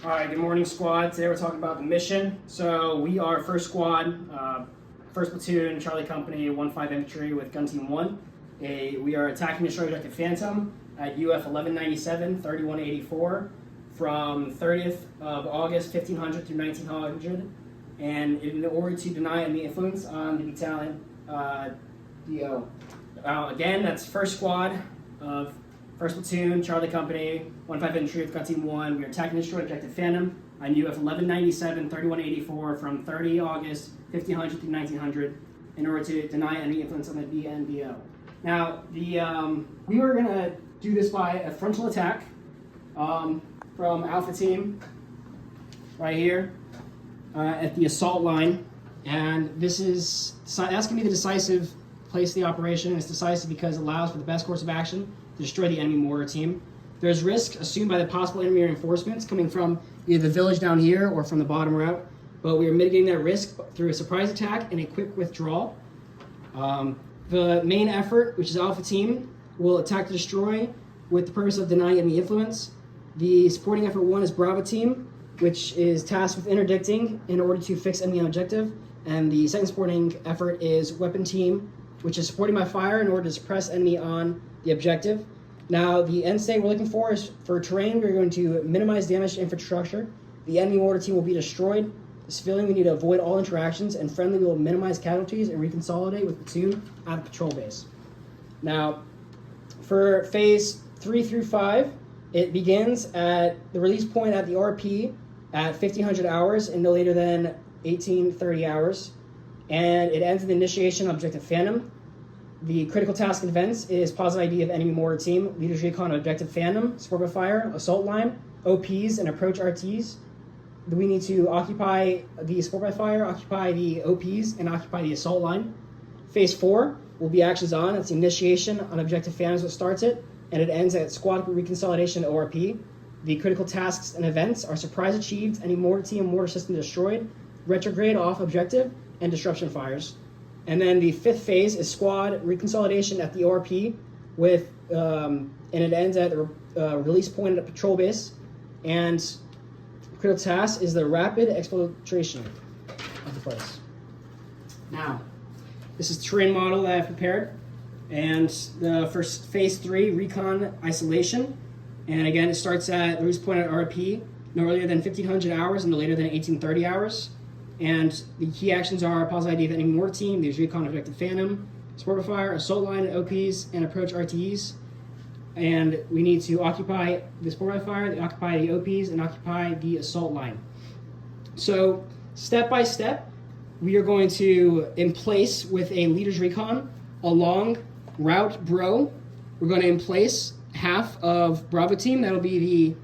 All right, good morning, squad. Today we're talking about the mission. So we are first squad, first platoon, Charlie Company, 1-5 Infantry with Gun Team 1. We are attacking the destroyer objective Phantom at UF 1197, 3184 from 30th of August, 1500 through 1900. And in order to deny enemy influence on the battalion, DO. Again, that's first squad of first platoon, Charlie Company, 1-5 Infantry with Gun Team 1. We are attacking the destroyer objective Phantom on UF 1197, 3184 from 30 August, 1500 through 1900 in order to deny any influence on the DNDO. Now, we were going to do this by a frontal attack from Alpha Team right here at the assault line. And that's going to be the decisive place of the operation. It's decisive because it allows for the best course of action to destroy the enemy mortar team. There's risk assumed by the possible enemy reinforcements coming from either the village down here or from the bottom route, but we are mitigating that risk through a surprise attack and a quick withdrawal. The main effort, which is Alpha Team, will attack to destroy with the purpose of denying enemy influence. The supporting effort 1 is Bravo Team, which is tasked with interdicting in order to fix enemy objective, and the second supporting effort is Weapon Team, which is supporting by fire in order to suppress enemy on the objective. Now, the end state we're looking for is for terrain. We're going to minimize damage to infrastructure. The enemy mortar team will be destroyed. The civilian, we need to avoid all interactions, and friendly, we will minimize casualties and reconsolidate with platoon at the patrol base. Now, for phase 3 through 5, it begins at the release point at the RP at 1500 hours and no later than 1830 hours, and it ends in the initiation of objective Phantom. The critical task and events is positive ID of enemy mortar team, leaders recon of objective Phantom, support by fire, assault line, OPs, and approach RTs. We need to occupy the support by fire, occupy the OPs, and occupy the assault line. Phase 4 will be actions on. It's the initiation on objective Phantom is what starts it, and it ends at squad reconsolidation ORP. The critical tasks and events are surprise achieved, enemy mortar team, mortar system destroyed, retrograde off objective, and disruption fires. And then the 5th phase is squad reconsolidation at the ORP and it ends at the release point at the patrol base. And critical task is the rapid exfiltration of the place. Now, this is the terrain model that I've prepared. And the first phase 3, recon isolation. And again, it starts at the release point at RP, no earlier than 1500 hours and no later than 1830 hours. And the key actions are positive ID of enemy mortar team, there's recon objective Phantom, support by fire, assault line, OPs, and approach RTEs. And we need to occupy the support by fire, occupy the OPs, and occupy the assault line. So step by step, we are going to in place with a leader's recon along route Bro. We're going to in place half of Bravo team. That'll be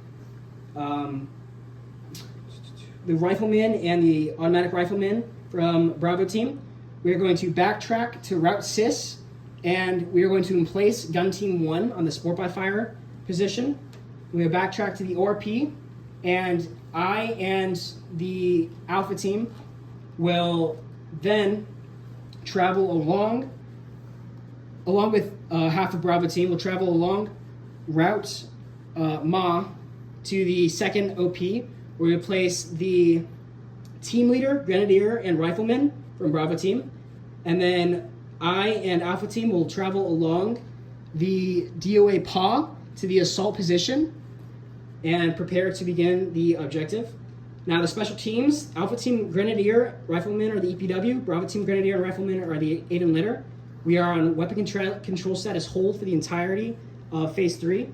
the rifleman and the automatic rifleman from Bravo team. We are going to backtrack to Route Cis, and we are going to in place Gun Team 1 on the support by fire position. We will backtrack to the ORP, and I and the Alpha team will then travel along with half of Bravo team. We'll travel along Route Ma to the second OP. We're going to place the team leader, grenadier, and rifleman from Bravo team. And then I and Alpha team will travel along the DOA PA to the assault position and prepare to begin the objective. Now the special teams, Alpha team grenadier, rifleman are the EPW, Bravo team grenadier and rifleman are the aid and litter. We are on weapon control status hold for the entirety of phase 3.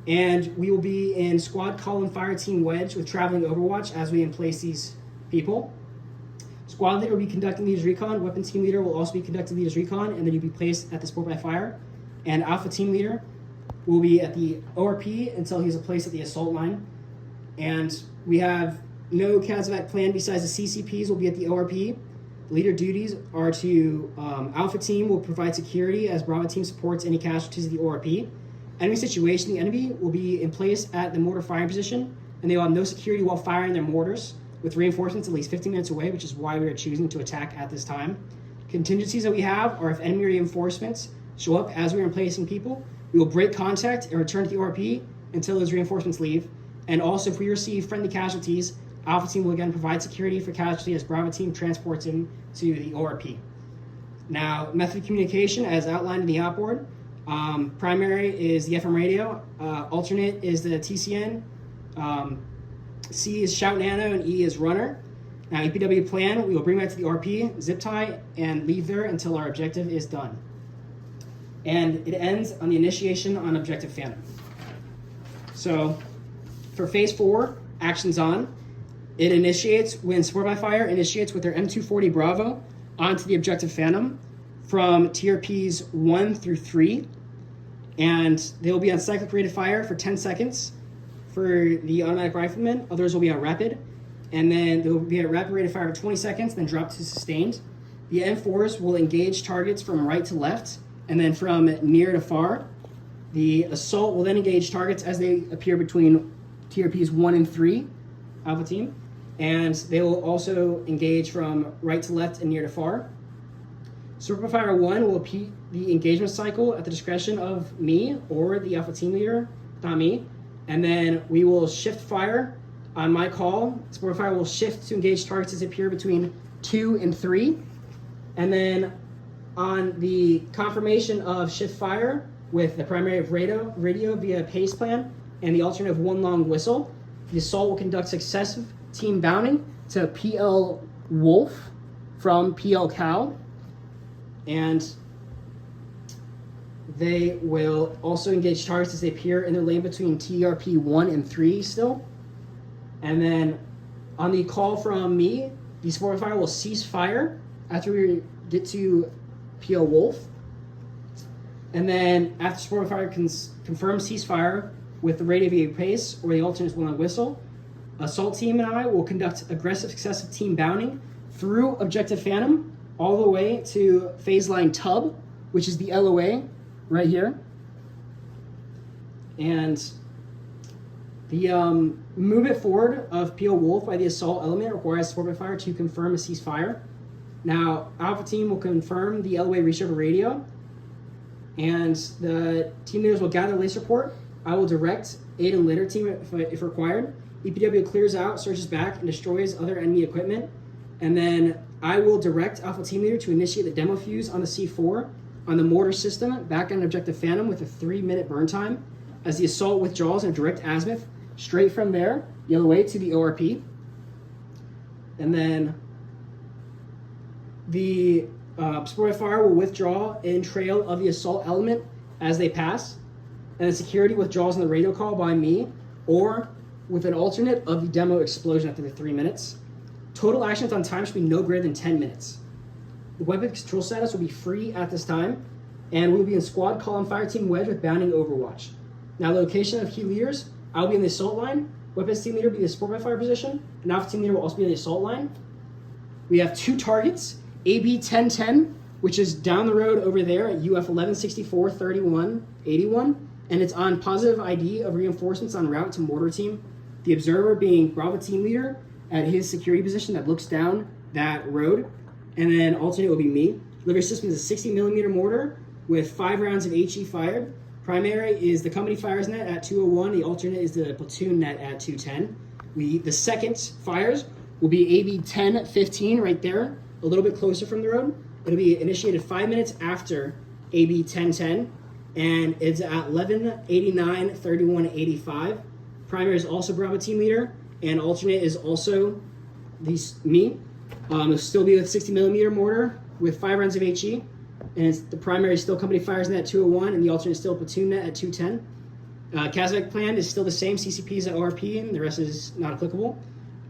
And we will be in squad column fire team wedge with traveling overwatch as we in place these people. Squad leader will be conducting leaders recon. Weapon team leader will also be conducting leaders recon, and then you'll be placed at the support by fire. And Alpha team leader will be at the ORP until he's placed at the assault line. And we have no CASEVAC plan besides the CCPs will be at the ORP. The leader duties are to Alpha team will provide security as Bravo team supports any casualties of the ORP. Enemy situation, the enemy will be in place at the mortar firing position, and they will have no security while firing their mortars, with reinforcements at least 15 minutes away, which is why we are choosing to attack at this time. Contingencies that we have are if enemy reinforcements show up as we are in placing people, we will break contact and return to the ORP until those reinforcements leave. And also, if we receive friendly casualties, Alpha Team will again provide security for casualty as Bravo Team transports him to the ORP. Now, method of communication as outlined in the outboard. Primary is the FM radio, alternate is the TCN, C is shout nano, and E is runner. Now, EPW plan, we will bring back to the RP, zip tie, and leave there until our objective is done. And it ends on the initiation on objective Phantom. So, for phase 4, actions on. It initiates when Support by Fire initiates with their M240 Bravo onto the objective Phantom from TRPs 1 through 3. And they will be on cyclic rate of fire for 10 seconds for the automatic rifleman. Others will be on rapid. And then they will be at rapid rate of fire for 20 seconds, then drop to sustained. The M4s will engage targets from right to left, and then from near to far. The assault will then engage targets as they appear between TRPs 1 and 3, Alpha Team. And they will also engage from right to left and near to far. Support by Fire 1 will repeat the engagement cycle at the discretion of me or the Alpha Team leader, not me. And then we will shift fire on my call. Support by Fire will shift to engage targets as they appear between 2 and 3. And then on the confirmation of shift fire with the primary of radio via pace plan and the alternate of one long whistle, the assault will conduct successive team bounding to PL Wolf from PL Cow. And they will also engage targets as they appear in their lane between TRP 1 and 3 still. And then on the call from me, the Support by Fire will cease fire after we get to PL Wolf. And then after Support by Fire confirms ceasefire with the radio via pace or the alternate one on whistle, Assault Team and I will conduct aggressive successive team bounding through Objective Phantom all the way to phase line Tub, which is the LOA right here. And the movement forward of PO Wolf by the assault element requires Support by Fire to confirm a ceasefire. Now, Alpha Team will confirm the LOA reach over radio, and the team leaders will gather laser support. I will direct aid and litter team if required. EPW clears out, searches back, and destroys other enemy equipment. And then I will direct Alpha Team Leader to initiate the demo fuse on the C4 on the mortar system back on Objective Phantom with a 3-minute burn time as the assault withdraws in a direct azimuth straight from there, yellow way to the ORP. And then the Support by Fire will withdraw in trail of the assault element as they pass. And the security withdraws on the radio call by me or with an alternate of the demo explosion after the 3 minutes. Total actions on time should be no greater than 10 minutes. The weapon control status will be free at this time, and we will be in squad column fire team wedge with bounding overwatch. Now, the location of key leaders, I will be in the assault line, weapons team leader will be in the Support by Fire position, and Alpha Team Leader will also be in the assault line. We have 2 targets, AB 1010, which is down the road over there at UF 1164 31 81, and it's on positive ID of reinforcements en route to mortar team. The observer being Bravo Team Leader at his security position that looks down that road. And then alternate will be me. Delivery system is a 60mm mortar with 5 rounds of HE fired. Primary is the company fires net at 201. The alternate is the platoon net at 210. The second fires will be AB 1015 right there, a little bit closer from the road. It'll be initiated 5 minutes after AB 1010, and it's at 1189 3185. Primary is also Bravo Team Leader, and alternate is also me. It'll still be with 60mm mortar with 5 rounds of HE, and the primary is still company fires net at 201, and the alternate is still platoon net at 210. CASVAC plan is still the same, CCPs at ORP, and the rest is not applicable.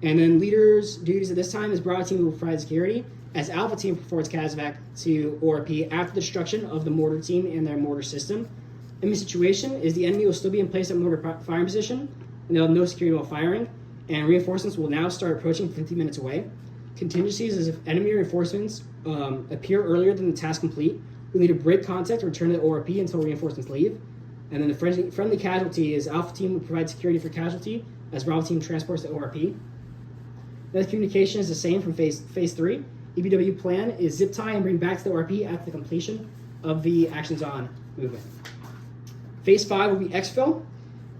And then leaders' duties at this time is Bravo Team will provide security, as Alpha Team forwards CASVAC to ORP after the destruction of the mortar team and their mortar system. Enemy situation is the enemy will still be in place at mortar firing position, and they'll have no security while firing, and reinforcements will now start approaching 50 minutes away. Contingencies is if enemy reinforcements appear earlier than the task complete, we need to break contact or return to the ORP until reinforcements leave. And then the friendly casualty is Alpha Team will provide security for casualty as Bravo Team transports to ORP. The communication is the same from phase 3. EPW plan is zip tie and bring back to the ORP after the completion of the actions on movement. Phase 5 will be exfil.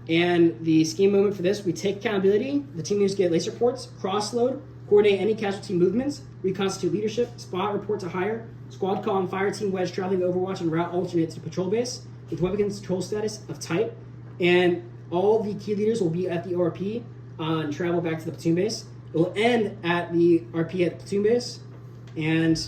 And the scheme movement for this, we take accountability. The team needs to get lace reports, cross-load, coordinate any casualty movements, reconstitute leadership, spot, report to hire, squad call and fire team wedge traveling to Overwatch and route alternate to patrol base with weapon control status of type. And all the key leaders will be at the ORP and travel back to the platoon base. It will end at the RP at the platoon base. And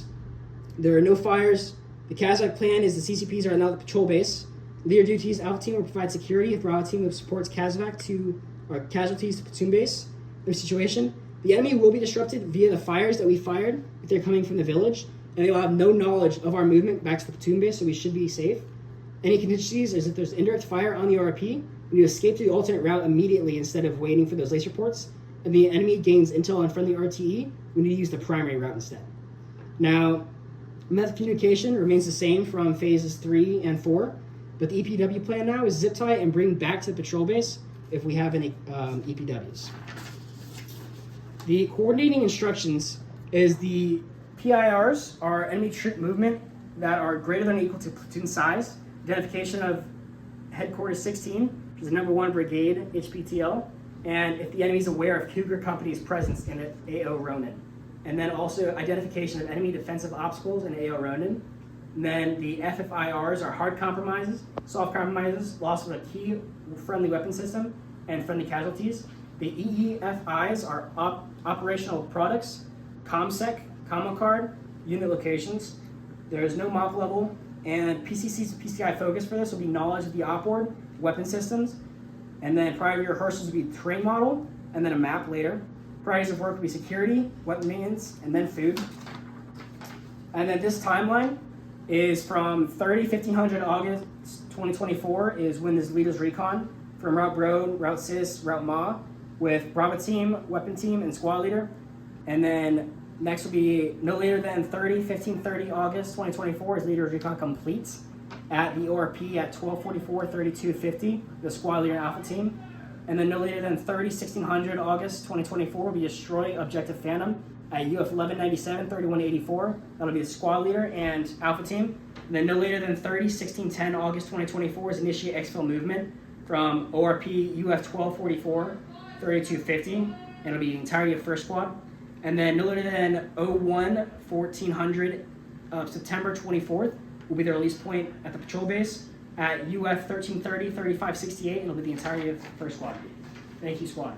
there are no fires. The Kazakh plan is the CCPs are now the patrol base. Leader duties, Alpha Team will provide security. The Bravo Team supports Kazakh to our casualties to platoon base. Their situation. The enemy will be disrupted via the fires that we fired if they're coming from the village, and they will have no knowledge of our movement back to the platoon base, so we should be safe. Any contingencies is if there's indirect fire on the RP, we escape to the alternate route immediately instead of waiting for those lace reports. If the enemy gains intel on friendly RTE, we need to use the primary route instead. Now, method of communication remains the same from phases 3 and 4, but the EPW plan now is zip tie and bring back to the patrol base if we have any EPWs. The coordinating instructions is the PIRs are enemy troop movement that are greater than or equal to platoon size, identification of headquarters 16, which is the number 1 brigade HPTL, and if the enemy is aware of Cougar Company's presence in AO Ronin. And then also identification of enemy defensive obstacles in AO Ronin. And then the FFIRs are hard compromises, soft compromises, loss of a key friendly weapon system, and friendly casualties. The EEFIs are operational products, ComSec, Commo card, unit locations. There is no MOP level, and PCC's PCI focus for this will be knowledge of the op board, weapon systems, and then prior rehearsals will be terrain model, and then a map later. Priorities of work will be security, weapon maintenance, and then food. And then this timeline is from 1500 August 2024 is when this leader's recon from Route Bro, Route Sis, Route Ma, with Bravo Team, Weapon Team, and Squad Leader. And then next will be no later than 1530 August 2024 is leader's recon completes at the ORP at 1244, 3250, the Squad Leader and Alpha Team. And then no later than 1600 August 2024 will be destroy Objective Phantom at UF 1197, 3184. That'll be the Squad Leader and Alpha Team. And then no later than 1610 August 2024 is initiate exfil movement from ORP UF 1244, 3250, and it'll be the entirety of First Squad. And then no later than 1400 September 24th will be the release point at the patrol base at UF 1330, 3568, and it'll be the entirety of First Squad. Thank you, Squad.